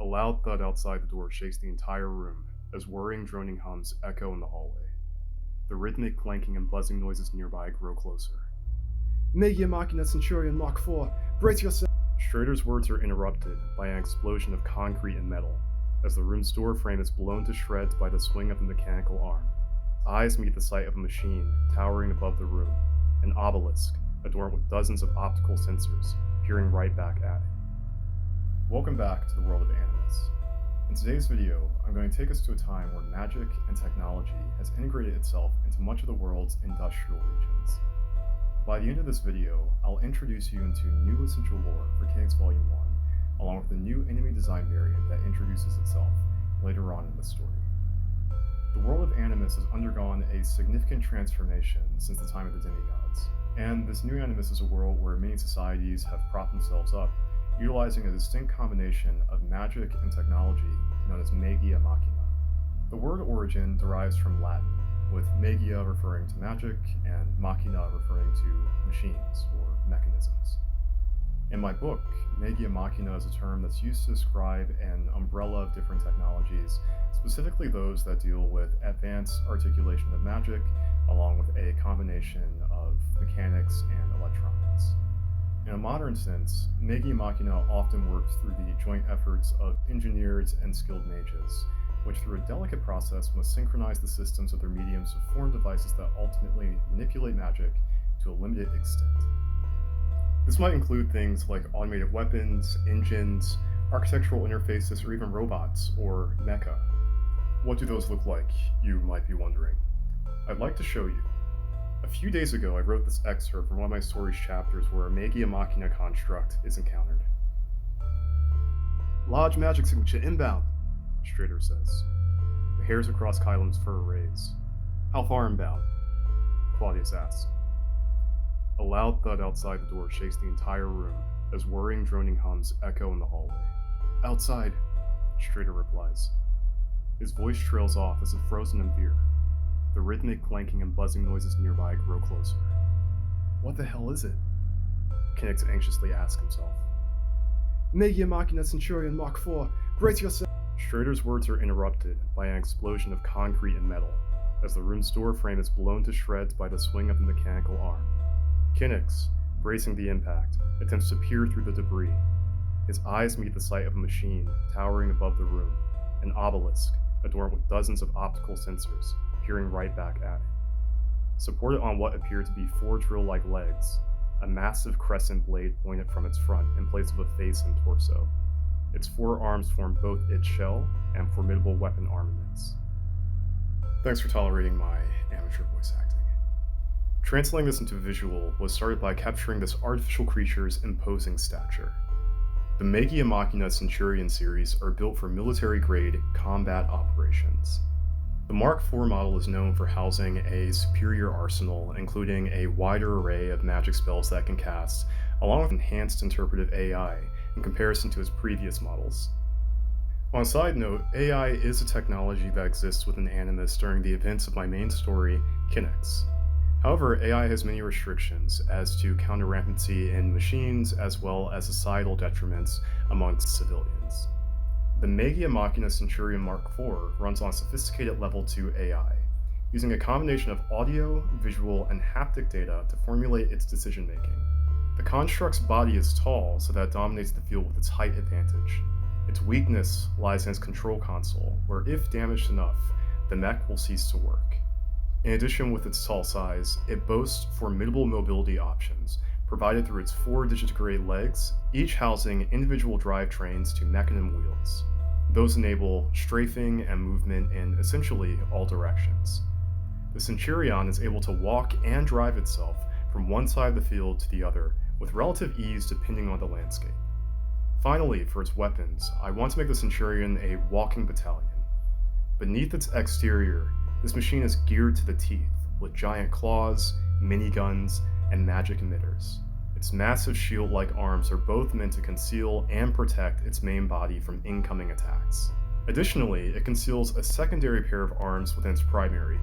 A loud thud outside the door shakes the entire room as whirring, droning hums echo in the hallway. The rhythmic clanking and buzzing noises nearby grow closer. Meia Machina Centurion Mark IV, brace yourself. Schrader's words are interrupted by an explosion of concrete and metal as the room's door frame is blown to shreds by the swing of a mechanical arm. Eyes meet the sight of a machine towering above the room, an obelisk adorned with dozens of optical sensors peering right back at it. Welcome back to the world of Animus. In today's video, I'm going to take us to a time where magic and technology has integrated itself into much of the world's industrial regions. By the end of this video, I'll introduce you into new essential lore for Kinix Volume 1, along with the new enemy design variant that introduces itself later on in the story. The world of Animus has undergone a significant transformation since the time of the demigods, and this new Animus is a world where many societies have propped themselves up, utilizing a distinct combination of magic and technology known as magiamachina. The word origin derives from Latin, with magia referring to magic and machina referring to machines or mechanisms. In my book, magiamachina is a term that's used to describe an umbrella of different technologies, specifically those that deal with advanced articulation of magic, along with a combination of mechanics and electronics. In a modern sense, magiamachina often works through the joint efforts of engineers and skilled mages, which through a delicate process must synchronize the systems of their mediums to form devices that ultimately manipulate magic to a limited extent. This might include things like automated weapons, engines, architectural interfaces, or even robots, or mecha. What do those look like, you might be wondering? I'd like to show you. A few days ago, I wrote this excerpt from one of my story's chapters where a magiamachina construct is encountered. Large magic signature inbound, Schrader says. The hairs across Kylem's fur raise. How far inbound? Claudius asks. A loud thud outside the door shakes the entire room as whirring, droning hums echo in the hallway. Outside, Schrader replies. His voice trails off as if frozen in fear. The rhythmic clanking and buzzing noises nearby grow closer. What the hell is it? Kinix anxiously asks himself. Meia Machina Centurion Mark IV, brace yourself. Schrader's words are interrupted by an explosion of concrete and metal as the room's door frame is blown to shreds by the swing of a mechanical arm. Kinix, bracing the impact, attempts to peer through the debris. His eyes meet the sight of a machine towering above the room, an obelisk adorned with dozens of optical sensors peering right back at it. Supported on what appear to be four drill-like legs, a massive crescent blade pointed from its front in place of a face and torso. Its four arms form both its shell and formidable weapon armaments. Thanks for tolerating my amateur voice acting. Translating this into visual was started by capturing this artificial creature's imposing stature. The magiamachina Centurion series are built for military-grade combat operations. The Mark IV model is known for housing a superior arsenal, including a wider array of magic spells that it can cast, along with enhanced interpretive AI in comparison to its previous models. On a side note, AI is a technology that exists within Animus during the events of my main story, Kinix. However, AI has many restrictions as to counter-rampancy in machines as well as societal detriments amongst civilians. The magiamachina Centurion Mark IV runs on sophisticated Level 2 AI, using a combination of audio, visual, and haptic data to formulate its decision-making. The construct's body is tall, so that it dominates the field with its height advantage. Its weakness lies in its control console, where if damaged enough, the mech will cease to work. In addition, with its tall size, it boasts formidable mobility options, provided through its four digitigrade legs, each housing individual drivetrains to mechanism wheels. Those enable strafing and movement in essentially all directions. The Centurion is able to walk and drive itself from one side of the field to the other with relative ease depending on the landscape. Finally, for its weapons, I want to make the Centurion a walking battalion. Beneath its exterior, this machine is geared to the teeth, with giant claws, miniguns, and magic emitters. Its massive shield-like arms are both meant to conceal and protect its main body from incoming attacks. Additionally, it conceals a secondary pair of arms within its primary,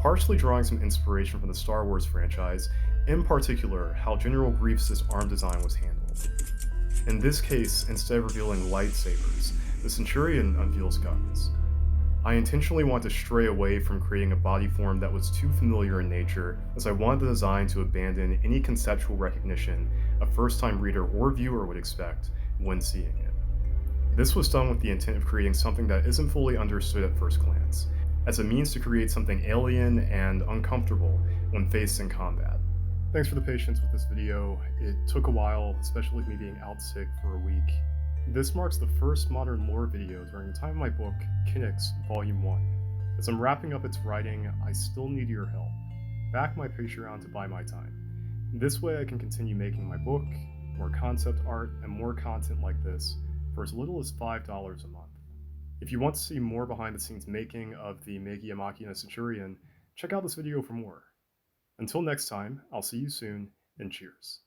partially drawing some inspiration from the Star Wars franchise, in particular how General Grievous' arm design was handled. In this case, instead of revealing lightsabers, the Centurion unveils guns. I intentionally want to stray away from creating a body form that was too familiar in nature, as I wanted the design to abandon any conceptual recognition a first-time reader or viewer would expect when seeing it. This was done with the intent of creating something that isn't fully understood at first glance, as a means to create something alien and uncomfortable when faced in combat. Thanks for the patience with this video. It took a while, especially with me being out sick for a week. This marks the first modern lore video during the time of my book, Kinix Volume 1. As I'm wrapping up its writing, I still need your help. Back my Patreon to buy my time. This way I can continue making my book, more concept art, and more content like this for as little as $5 a month. If you want to see more behind the scenes making of the Meia Machina Centurion, check out this video for more. Until next time, I'll see you soon, and cheers.